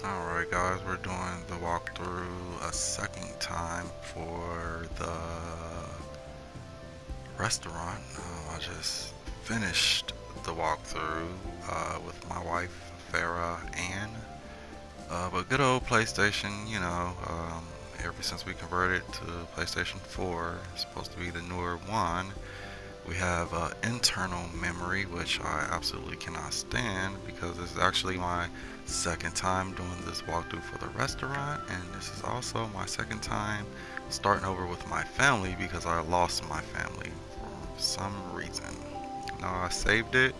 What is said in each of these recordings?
Alright guys, we're doing the walkthrough a second time for the restaurant. I just finished the walkthrough with my wife, Farah, and but good old PlayStation, ever since we converted to PlayStation 4, it's supposed to be the newer one. We have internal memory, which I absolutely cannot stand because this is actually my second time doing this walkthrough for the restaurant, and this is also my second time starting over with my family because I lost my family for some reason. Now I saved it,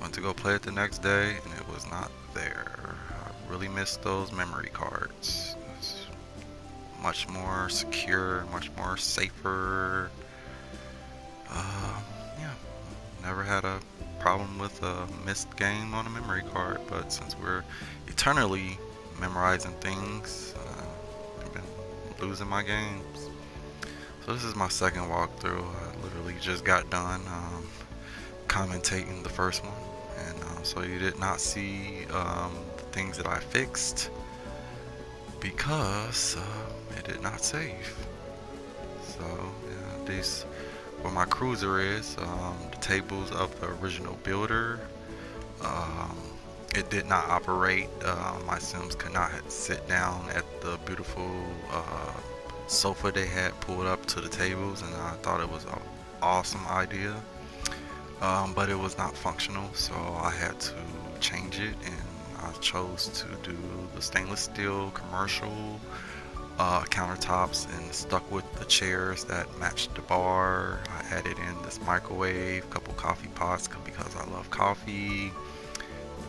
went to go play it the next day, and it was not there. I really missed those memory cards. It's much more secure, much more safer. Yeah, never had a problem with a missed game on a memory card, but since we're eternally memorizing things, I've been losing my games. So this is my second walkthrough. I literally just got done commentating the first one, and so you did not see the things that I fixed because it did not save. So yeah, these where my cruiser is, the tables of the original builder. Um, it did not operate. My Sims could not sit down at the beautiful sofa they had pulled up to the tables, and I thought it was an awesome idea. But it was not functional, so I had to change it, and I chose to do the stainless steel commercial countertops and stuck with the chairs that matched the bar. I added in this microwave, couple coffee pots because I love coffee.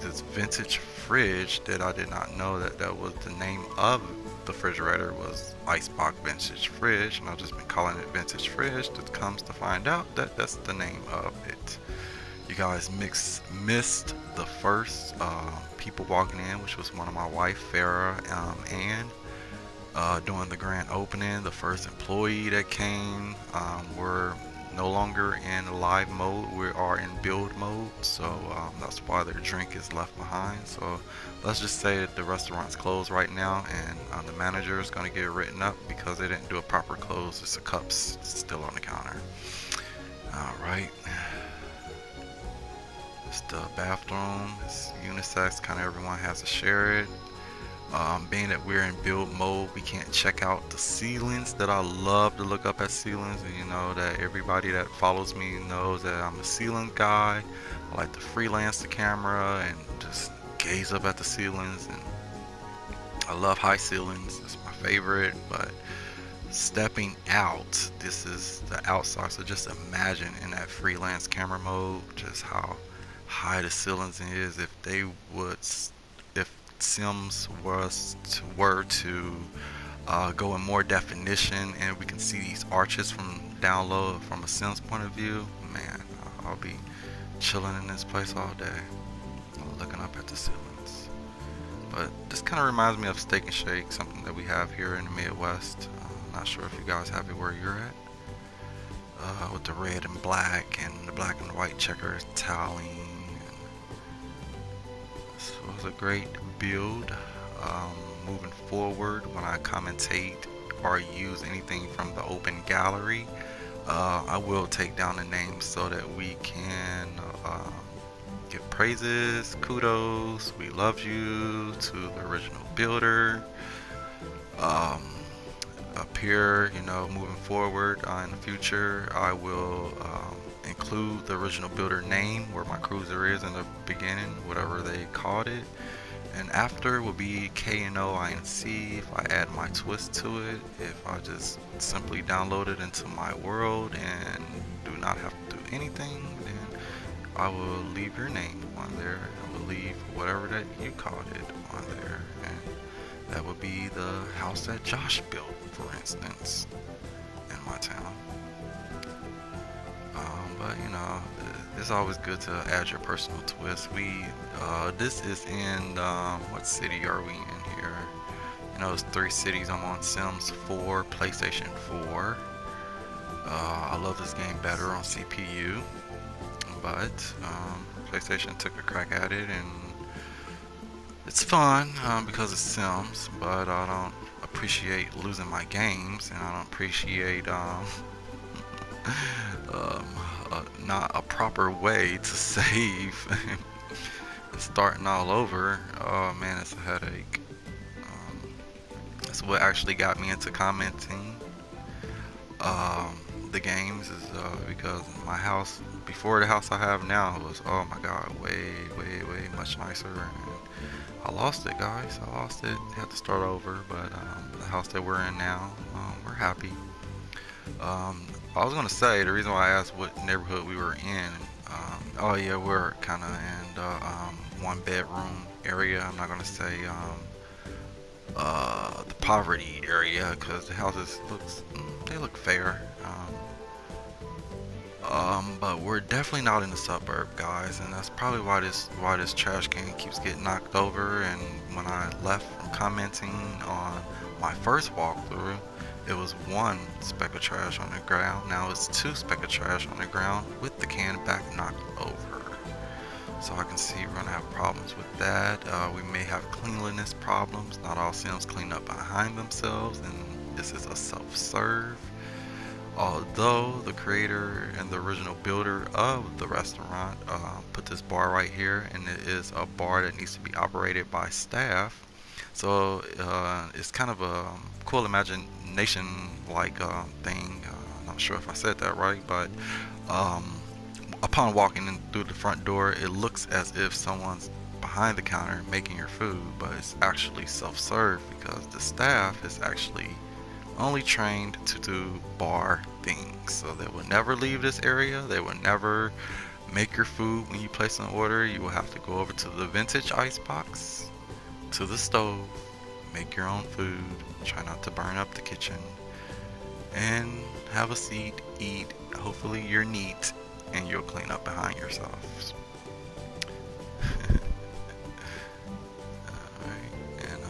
This vintage fridge that I did not know that was the name of the refrigerator was Icebox Vintage Fridge, and I've just been calling it Vintage Fridge. That comes to find out that that's the name of it. You guys missed the first people walking in, which was one of my wife, Farah, and during the grand opening, the first employee that came. We're no longer in live mode, we are in build mode, so that's why their drink is left behind. So let's just say that the restaurant's closed right now, and the manager is going to get written up because they didn't do a proper close. Just the cups still on the counter. Alright, it's the bathroom. It's unisex, kind of everyone has to share it. Being that we're in build mode, we can't check out the ceilings that I love to look up at ceilings, and you know that everybody that follows me knows that I'm a ceiling guy. I like to freelance the camera and just gaze up at the ceilings, and I love high ceilings. That's my favorite. But stepping out, this is the outside, so just imagine in that freelance camera mode just how high the ceilings is. If they would if Sims were to go in more definition, and we can see these arches from down low from a Sims point of view, man, I'll be chilling in this place all day, looking up at the ceilings. But this kind of reminds me of Steak and Shake, something that we have here in the Midwest. Not sure if you guys have it where you're at. With the red and black and the black and white checker toweling. So it was a great build. Moving forward, when I commentate or use anything from the open gallery, I will take down the names so that we can give praises, kudos, we love you to the original builder. Up here, moving forward in the future, I will include the original builder name where my cruiser is in the beginning, whatever they called it, and after will be KNOINC if I add my twist to it. If I just simply download it into my world and do not have to do anything, then I will leave your name on there. I will leave whatever that you called it on there, and that would be the house that Josh built, for instance, in my town. But it's always good to add your personal twist. This is in, what city are we in here? It's 3 cities. I'm on Sims 4, PlayStation 4. I love this game better on CPU, but PlayStation took a crack at it, and It's fun because it's Sims, but I don't appreciate losing my games, and I don't appreciate um, not a proper way to save and starting all over. Oh man, it's a headache. Um, that's what actually got me into commenting um, the games is because my house before the house I have now was, oh my god, way much nicer, and I lost it, guys. I lost it. Had to start over, but the house that we're in now, we're happy. Um, I was gonna say the reason why I asked what neighborhood we were in. Oh yeah, we're kind of in the one bedroom area. I'm not gonna say the poverty area because the houses they look fair. But we're definitely not in the suburb, guys, and that's probably why this trash can keeps getting knocked over. And when I left from commenting on my first walkthrough, it was one speck of trash on the ground. Now it's two speck of trash on the ground with the can back knocked over. So I can see we're gonna have problems with that. We may have cleanliness problems. Not all Sims clean up behind themselves, and this is a self-serve. Although the creator and the original builder of the restaurant put this bar right here, and it is a bar that needs to be operated by staff. So it's kind of a cool imagination-like thing. Not sure if I said that right, but um, upon walking in through the front door, it looks as if someone's behind the counter making your food, but it's actually self-serve because the staff is actually only trained to do bar things. So they will never leave this area. They will never make your food when you place an order. You will have to go over to the vintage ice box, to the stove, make your own food, try not to burn up the kitchen, and have a seat, eat. Hopefully you're neat and you'll clean up behind yourselves. Alright, and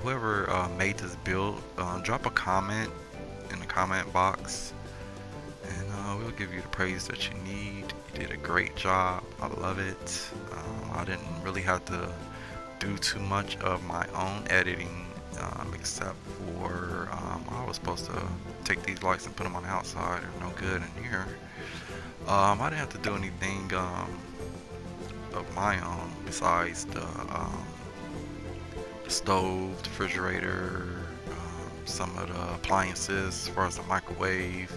whoever made this build, drop a comment in the comment box, and we'll give you the praise that you need. You did a great job. I love it. I didn't really have to do too much of my own editing, except for I was supposed to take these lights and put them on the outside. They're no good in here. I didn't have to do anything of my own besides the stove, the refrigerator, some of the appliances as far as the microwave.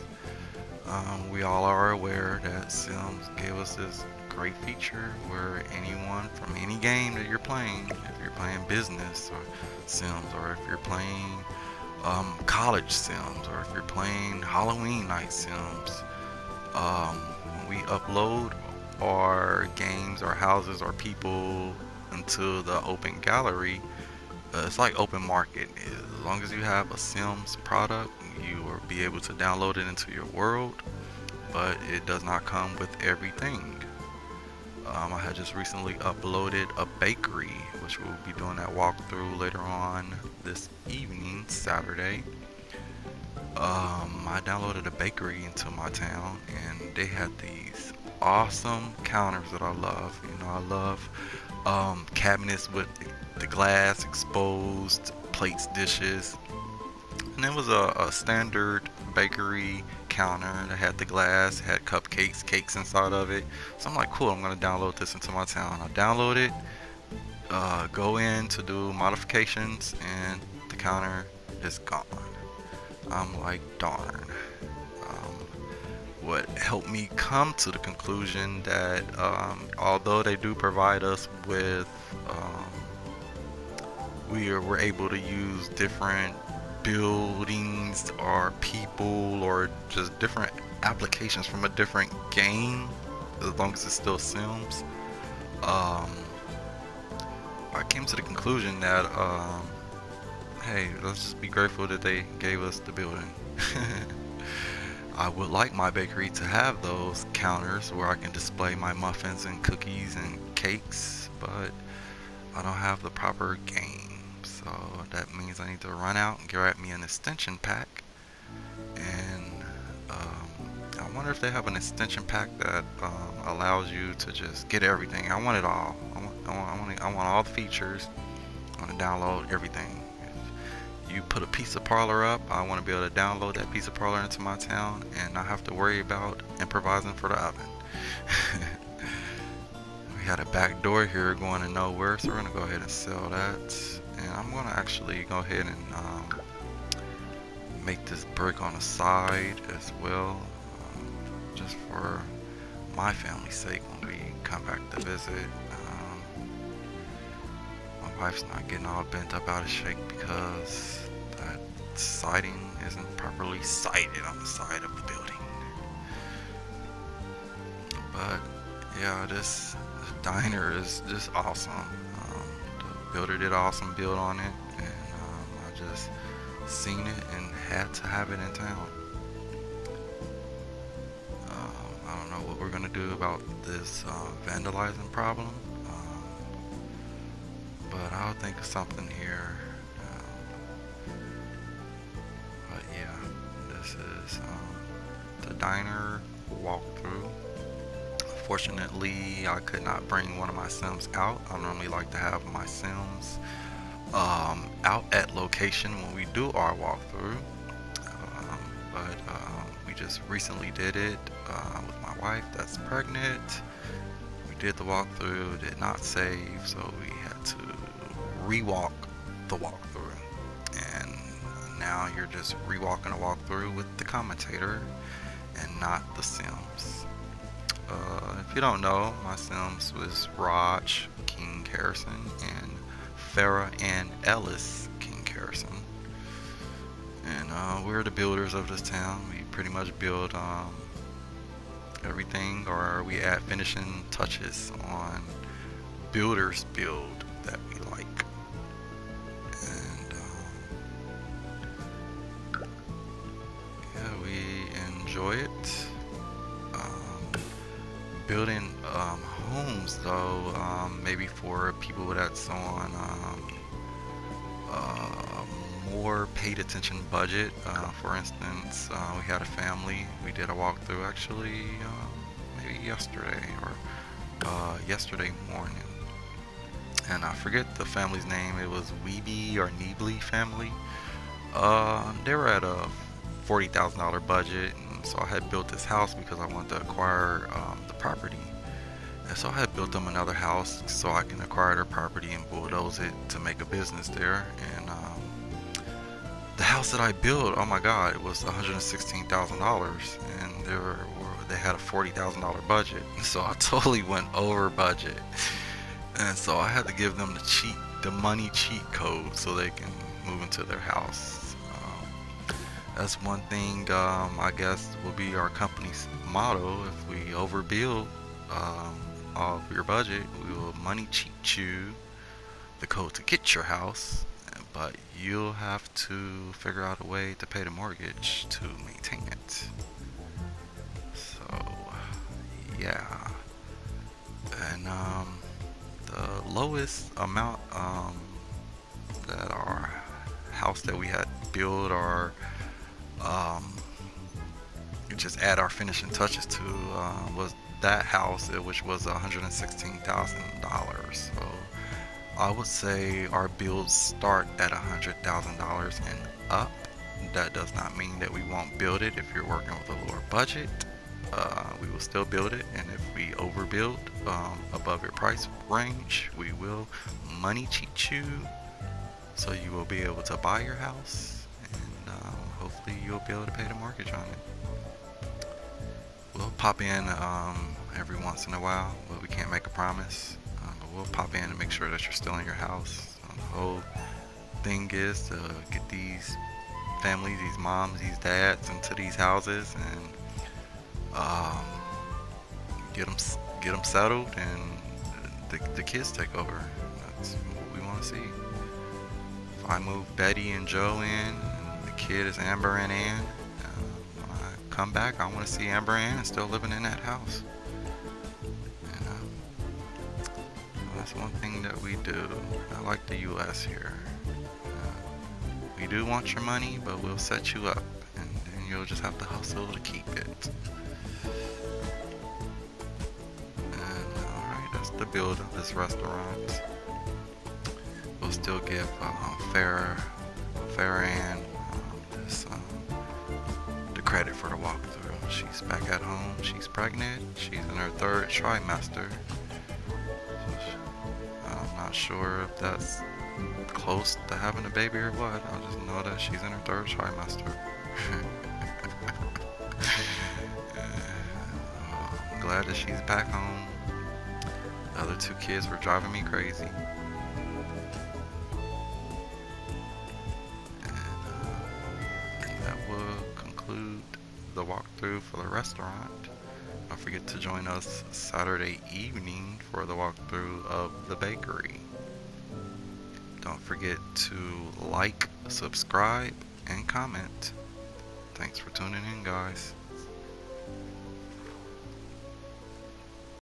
We all are aware that Sims gave us this great feature where anyone from any game that you're playing, if you're playing business or Sims, or if you're playing college Sims, or if you're playing Halloween night Sims, when we upload our games, our houses, our people into the open gallery, it's like open market. As long as you have a Sims product, you will be able to download it into your world, but it does not come with everything. I had just recently uploaded a bakery, which we'll be doing that walkthrough later on this evening, Saturday. I downloaded a bakery into my town, and they had these awesome counters that I love. You know, I love cabinets with the glass exposed, plates, dishes, and it was a standard bakery counter that had the glass, had cupcakes, cakes inside of it. So I'm like, cool, I'm gonna download this into my town. I download it, go in to do modifications, and the counter is gone. I'm like, darn. What helped me come to the conclusion that although they do provide us with we're able to use different buildings or people or just different applications from a different game, as long as it's still Sims. I came to the conclusion that hey, let's just be grateful that they gave us the building. I would like my bakery to have those counters where I can display my muffins and cookies and cakes, but I don't have the proper game. So that means I need to run out and grab me an extension pack. And I wonder if they have an extension pack that allows you to just get everything. I want it all. I want all the features. I want to download everything. If you put a pizza parlor up, I want to be able to download that pizza parlor into my town and not have to worry about improvising for the oven. We had a back door here going to nowhere, so we're gonna go ahead and sell that. And I'm gonna actually go ahead and make this brick on the side as well, just for my family's sake when we come back to visit. My wife's not getting all bent up out of shape because that siding isn't properly sighted on the side of the building. But yeah, this diner is just awesome. The builder did an awesome build on it, and I just seen it and had to have it in town. I don't know what we're gonna do about this vandalizing problem, but I'll think of something here. But yeah, this is the diner walkthrough. Fortunately, I could not bring one of my Sims out. I normally like to have my Sims out at location when we do our walkthrough, but we just recently did it with my wife that's pregnant. We did the walkthrough, did not save, so we had to rewalk the walkthrough, and now you're just rewalking a walkthrough with the commentator and not the Sims. If you don't know, my Sims was Raj King Harrison and Farah Ann Ellis King Harrison, and we're the builders of this town. We pretty much build everything, or we add finishing touches on builders build that we like. And yeah, we enjoy it. Building homes though, maybe for people that's on more paid attention budget. For instance, we had a family. We did a walkthrough actually maybe yesterday or yesterday morning, and I forget the family's name. It was Weeby or Neebly family. They were at a $40,000 budget, and so I had built this house because I wanted to acquire the property. And so I had built them another house so I can acquire their property and bulldoze it to make a business there. And the house that I built, oh my God, it was $116,000, and they had a $40,000 budget. And so I totally went over budget. And so I had to give them the money cheat code so they can move into their house. That's one thing I guess will be our company's motto. If we overbuild all of your budget, we will money cheat you the code to get your house, but you'll have to figure out a way to pay the mortgage to maintain it. So yeah, and the lowest amount that our house that we had built, or just add our finishing touches to, was that house, which was $116,000. So I would say our builds start at $100,000 and up. That does not mean that we won't build it if you're working with a lower budget. We will still build it, and if we overbuild above your price range, we will money cheat you, so you will be able to buy your house, and hopefully you'll be able to pay the mortgage on it. We'll pop in every once in a while, but we can't make a promise. But we'll pop in and make sure that you're still in your house. The whole thing is to get these families, these moms, these dads into these houses, and get them settled, and the kids take over. That's what we want to see. If I move Betty and Joe in, and the kid is Amber and Ann, when I come back, I want to see Amber and Ann still living in that house. And that's one thing that we do. I like the U.S. here. We do want your money, but we'll set you up, and then you'll just have to hustle to keep it. And alright, that's the building, this restaurant. We'll still give Farrah Ann the credit for the walkthrough. She's back at home. She's pregnant. She's in her 3rd trimester. I'm not sure if that's close to having a baby or what. I just know that she's in her 3rd trimester. I'm glad that she's back home. The other 2 kids were driving me crazy. And that will conclude the walkthrough for the restaurant. Don't forget to join us Saturday evening for the walkthrough of the bakery. Don't forget to like, subscribe, and comment. Thanks for tuning in, guys.